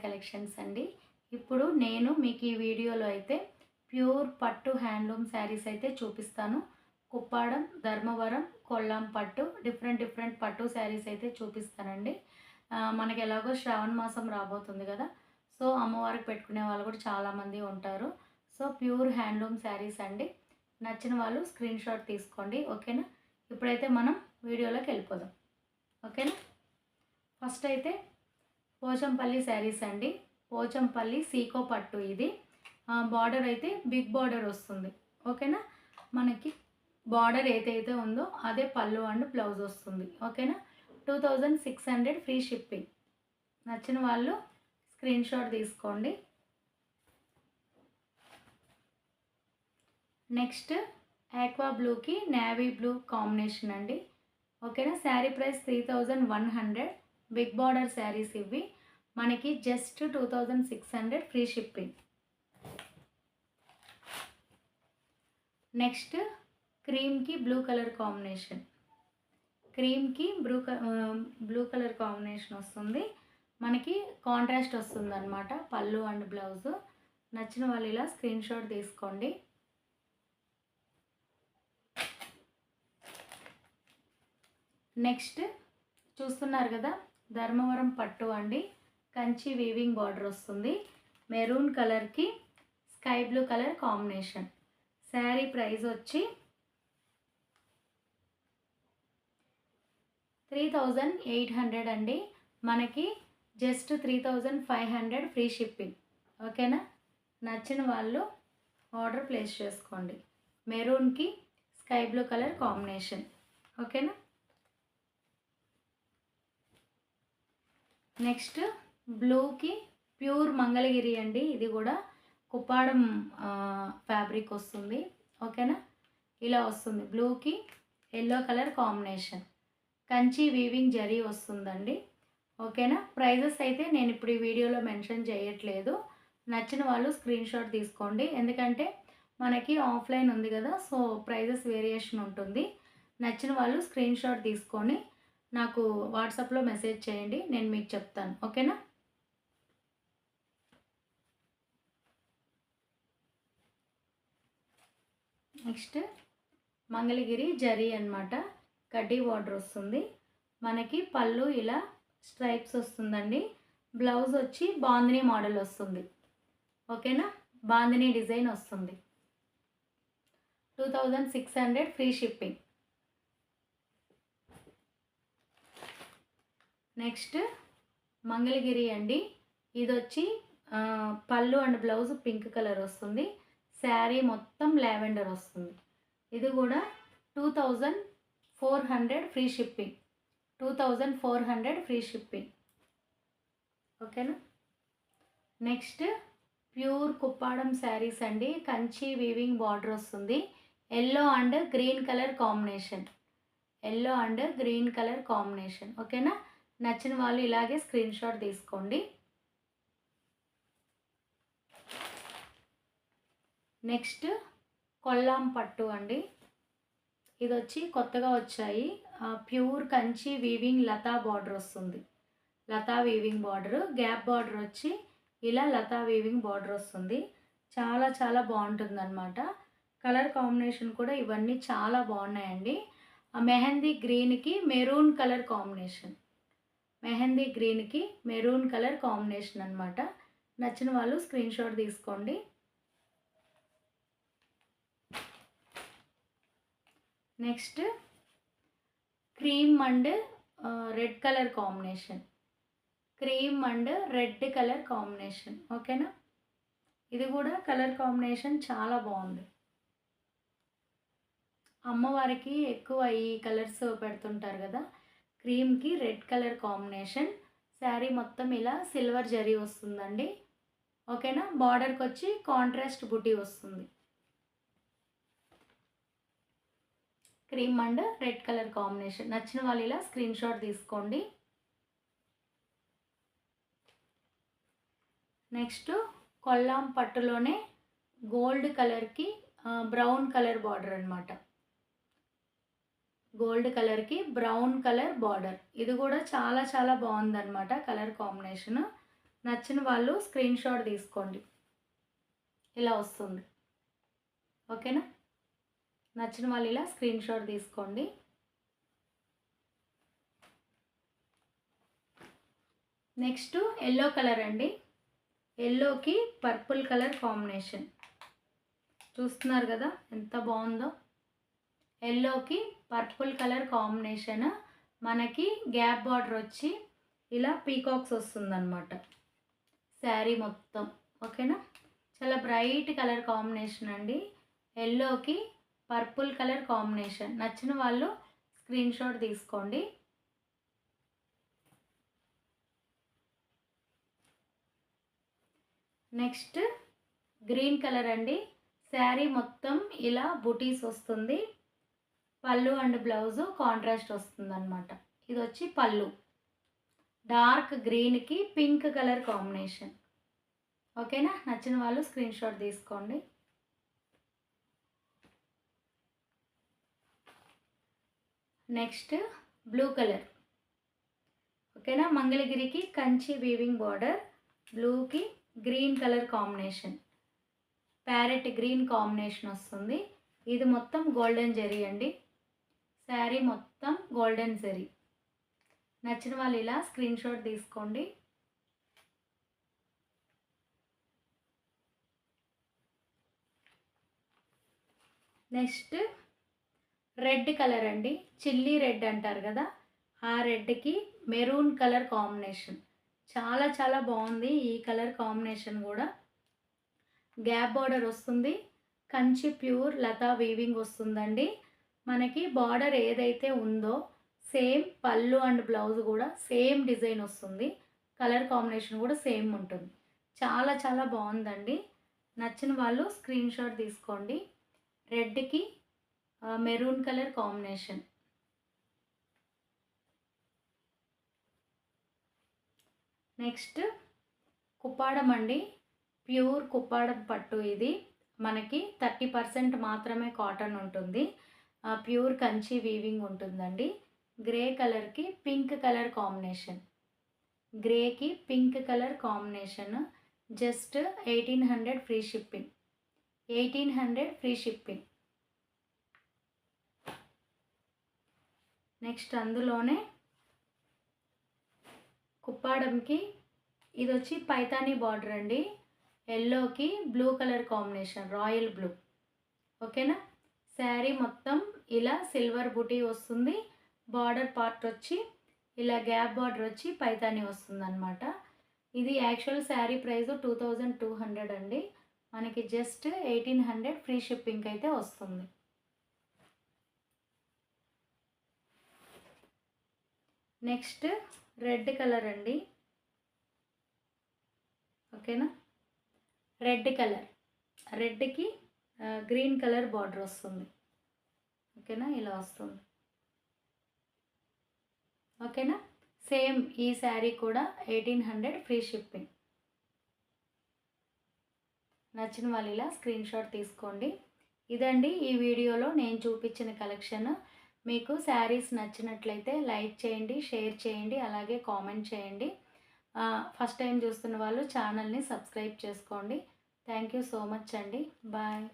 Collections అండి. ఇప్పుడు నేను మీకు ఈ వీడియోలో అయితే ప్యూర్ పట్టు హ్యాండ్లూమ్ శారీస్ అయితే చూపిస్తాను. కుప్పాడం, ధర్మవరం, కొల్లాం పట్టు డిఫరెంట్ పట్టు శారీస్ అయితే చూపిస్తానండి. మనకి ఎలాగో శ్రావణ మాసం రాబోతుంది కదా, సో అమ్మవారికి పెట్టుకునే వాళ్ళు కూడా చాలామంది ఉంటారు. సో ప్యూర్ హ్యాండ్లూమ్ శారీస్ అండి. నచ్చిన వాళ్ళు స్క్రీన్ షాట్ తీసుకోండి, ఓకేనా. ఇప్పుడైతే మనం వీడియోలోకి వెళ్ళిపోదాం, ఓకేనా. ఫస్ట్ అయితే పోచంపల్లి శారీస్ అండి. పోచంపల్లి సీకో పట్టు ఇది. బార్డర్ అయితే బిగ్ బార్డర్ వస్తుంది, ఓకేనా. మనకి బార్డర్ ఏదైతే ఉందో అదే పళ్ళు అండ్ బ్లౌజ్ వస్తుంది, ఓకేనా. 2600 ఫ్రీ షిప్పింగ్. నచ్చిన వాళ్ళు స్క్రీన్ షాట్ తీసుకోండి. నెక్స్ట్ ఆక్వా బ్లూకి నేవీ బ్లూ కాంబినేషన్ అండి, ఓకేనా. Sari price 3100. Big border saris ఇవి. మనకి జస్ట్ 2600 ఫ్రీ షిప్పింగ్. నెక్స్ట్ క్రీమ్కి బ్లూ కలర్ కాంబినేషన్. క్రీమ్కి బ్లూ కలర్ కాంబినేషన్ వస్తుంది. మనకి కాంట్రాస్ట్ వస్తుంది అనమాట పళ్ళు అండ్ బ్లౌజ్. నచ్చిన వాళ్ళు ఇలా స్క్రీన్ షాట్ తీసుకోండి. నెక్స్ట్ చూస్తున్నారు కదా, ధర్మవరం పట్టు అండి. కంచి వీవింగ్ బార్డర్ వస్తుంది. మెరూన్ కలర్కి sky blue colour combination. Sari price వచ్చి 3800 అండి. మనకి జస్ట్ 3500 ఫ్రీ షిప్పింగ్, ఓకేనా. నచ్చిన వాళ్ళు ఆర్డర్ ప్లేస్ చేసుకోండి. మెరూన్కి స్కై బ్లూ కలర్ కాంబినేషన్, ఓకేనా. నెక్స్ట్ బ్లూకి ప్యూర్ మంగళగిరి అండి. ఇది కూడా కుప్పాడం ఫ్యాబ్రిక్ వస్తుంది, ఓకేనా. ఇలా వస్తుంది. బ్లూకి yellow colour combination. Kanchi weaving zari వస్తుందండి, ఓకేనా. ప్రైజెస్ అయితే నేను ఇప్పుడు ఈ వీడియోలో మెన్షన్ చేయట్లేదు. నచ్చిన వాళ్ళు స్క్రీన్ షాట్ తీసుకోండి, ఎందుకంటే మనకి ఆఫ్లైన్ ఉంది కదా, సో ప్రైజెస్ వేరియేషన్ ఉంటుంది. నచ్చిన వాళ్ళు స్క్రీన్ షాట్ తీసుకొని నాకు వాట్సాప్లో మెసేజ్ చేయండి, నేను మీకు చెప్తాను, ఓకేనా. నెక్స్ట్ మంగళగిరి జరీ అన్నమాట. కడ్డీ బార్డర్ వస్తుంది. మనకి పళ్ళు ఇలా స్ట్రైప్స్ వస్తుందండి. బ్లౌజ్ వచ్చి బాందినీ మోడల్ వస్తుంది, ఓకేనా. బాందినీ డిజైన్ వస్తుంది. 2600 ఫ్రీ షిప్పింగ్. నెక్స్ట్ మంగళగిరి అండి. ఇది వచ్చి పళ్ళు అండ్ బ్లౌజ్ పింక్ కలర్ వస్తుంది. శారీ మొత్తం లావెండర్ వస్తుంది. ఇది కూడా 2400 ఫ్రీ షిప్పింగ్. 2400 ఫ్రీ షిప్పింగ్, ఓకేనా. నెక్స్ట్ ప్యూర్ కుప్పాడం శారీస్ అండి. కంచి వీవింగ్ బార్డర్ వస్తుంది. Yellow and green colour combination. Yellow and green colour combination, ఓకేనా. నచ్చిన వాళ్ళు ఇలాగే స్క్రీన్ షాట్ తీసుకోండి. నెక్స్ట్ కొల్లాం పట్టు అండి. ఇది వచ్చి కొత్తగా వచ్చాయి. ప్యూర్ కంచి వీవింగ్ లతా బార్డర్ వస్తుంది. లతా వీవింగ్ బార్డర్, గ్యాప్ బార్డర్ వచ్చి ఇలా లతా వీవింగ్ బార్డర్ వస్తుంది. చాలా చాలా బాగుంటుంది అనమాట. కలర్ కాంబినేషన్ కూడా ఇవన్నీ చాలా బాగున్నాయండి. మెహందీ గ్రీన్కి మెరూన్ కలర్ కాంబినేషన్. మెహందీ గ్రీన్కి మెరూన్ కలర్ కాంబినేషన్ అనమాట. నచ్చిన వాళ్ళు స్క్రీన్ షాట్ తీసుకోండి. Next cream and red colour combination. Cream and red colour combination, ఓకేనా. ఇది కూడా కలర్ కాంబినేషన్ చాలా బాగుంది. అమ్మవారికి ఎక్కువ ఈ కలర్స్ పెడుతుంటారు కదా. క్రీమ్కి రెడ్ కలర్ కాంబినేషన్. శారీ మొత్తం ఇలా సిల్వర్ జరీ వస్తుందండి, ఓకేనా. బార్డర్కి వచ్చి కాంట్రాస్ట్ బుటీ వస్తుంది. Cream and red colour combination. నచ్చిన వాళ్ళు ఇలా స్క్రీన్ షాట్ తీసుకోండి. నెక్స్ట్ కొల్లాం పట్టులోనే గోల్డ్ కలర్కి బ్రౌన్ కలర్ బార్డర్ అనమాట. గోల్డ్ కలర్కి బ్రౌన్ కలర్ బార్డర్. ఇది కూడా చాలా చాలా బాగుందన్నమాట కలర్ కాంబినేషన్. నచ్చిన వాళ్ళు స్క్రీన్ షాట్ తీసుకోండి. ఇలా వస్తుంది. ఓకేనా? నచ్చిన వాళ్ళు ఇలా స్క్రీన్ షాట్ తీసుకోండి. నెక్స్ట్ ఎల్లో కలర్ అండి. ఎల్లోకి పర్పుల్ కలర్ కాంబినేషన్ చూస్తున్నారు కదా ఎంత బాగుందో. ఎల్లోకి పర్పుల్ కలర్ కాంబినేషన్, మనకి గ్యాప్ బార్డర్ వచ్చి ఇలా పీకాక్స్ వస్తుందన్నమాట శారీ మొత్తం. ఓకేనా? చాలా బ్రైట్ కలర్ కాంబినేషన్ అండి. ఎల్లోకి పర్పుల్ కలర్ కాంబినేషన్. నచ్చిన వాళ్ళు స్క్రీన్ షాట్ తీసుకోండి. నెక్స్ట్ గ్రీన్ కలర్ అండి. శారీ మొత్తం ఇలా బుటీస్ వస్తుంది. పళ్ళు అండ్ బ్లౌజు కాంట్రాస్ట్ వస్తుందన్నమాట. ఇది వచ్చి పళ్ళు. డార్క్ గ్రీన్కి పింక్ కలర్ కాంబినేషన్. ఓకేనా? నచ్చిన వాళ్ళు స్క్రీన్ షాట్ తీసుకోండి. Next blue colour. ఓకేనా? మంగళగిరికి కంచి వీవింగ్ బార్డర్, బ్లూకి green colour combination, parrot green combination వస్తుంది. ఇది మొత్తం గోల్డెన్ జరీ అండి. శారీ మొత్తం గోల్డెన్ జరీ. నచ్చిన వాళ్ళు ఇలా స్క్రీన్ షాట్ తీసుకోండి. నెక్స్ట్ రెడ్ కలర్ అండి. చిల్లీ రెడ్ అంటారు కదా, ఆ రెడ్కి మెరూన్ కలర్ కాంబినేషన్. చాలా చాలా బాగుంది ఈ కలర్ కాంబినేషన్ కూడా. గ్యాప్ బార్డర్ వస్తుంది. కంచి ప్యూర్ లతా వీవింగ్ వస్తుందండి. మనకి బార్డర్ ఏదైతే ఉందో సేమ్ పళ్ళు అండ్ బ్లౌజ్ కూడా సేమ్ డిజైన్ వస్తుంది. కలర్ కాంబినేషన్ కూడా సేమ్ ఉంటుంది. చాలా చాలా బాగుందండి. నచ్చిన వాళ్ళు స్క్రీన్ షాట్ తీసుకోండి. రెడ్కి maroon colour combination. Next Kuppadam అండి. ప్యూర్ కుప్పాడం పట్టు. ఇది మనకి 30% మాత్రమే కాటన్ ఉంటుంది. ప్యూర్ కంచి వీవింగ్ ఉంటుందండి. గ్రే కలర్కి పింక్ కలర్ కాంబినేషన్. గ్రేకి pink colour combination. Just 1800 free shipping. 1800 free shipping. Next అందులోనే కుప్పాడంకి ఇది వచ్చి పైతానీ బార్డర్ అండి. ఎల్లోకి blue colour combination, royal blue. ఓకేనా? శారీ మొత్తం ఇలా సిల్వర్ బుటీ వస్తుంది. బార్డర్ పార్ట్ వచ్చి ఇలా గ్యాప్ బార్డర్ వచ్చి పైతానీ వస్తుందన్నమాట. ఇది యాక్చువల్ శారీ ప్రైస్ 2200 అండి. మనకి జస్ట్ 1800 ఫ్రీ షిప్పింగ్ అయితే వస్తుంది. నెక్స్ట్ రెడ్ కలర్ అండి. ఓకేనా? Red colour. రెడ్కి గ్రీన్ కలర్ బార్డర్ వస్తుంది. ఓకేనా? ఇలా వస్తుంది. ఓకేనా? సేమ్ ఈ శారీ కూడా 1800 ఫ్రీ షిప్పింగ్. నచ్చిన వాళ్ళు ఇలా స్క్రీన్ షాట్ తీసుకోండి. ఇదండి ఈ వీడియోలో నేను చూపించిన కలెక్షన్. మీకు శారీస్ నచ్చినట్లయితే లైక్ చేయండి, షేర్ చేయండి, అలాగే కామెంట్ చేయండి. ఫస్ట్ టైం చూస్తున్న వాళ్ళు ఛానల్ని సబ్స్క్రైబ్ చేసుకోండి. థ్యాంక్ యూ సో మచ్ అండి. బాయ్.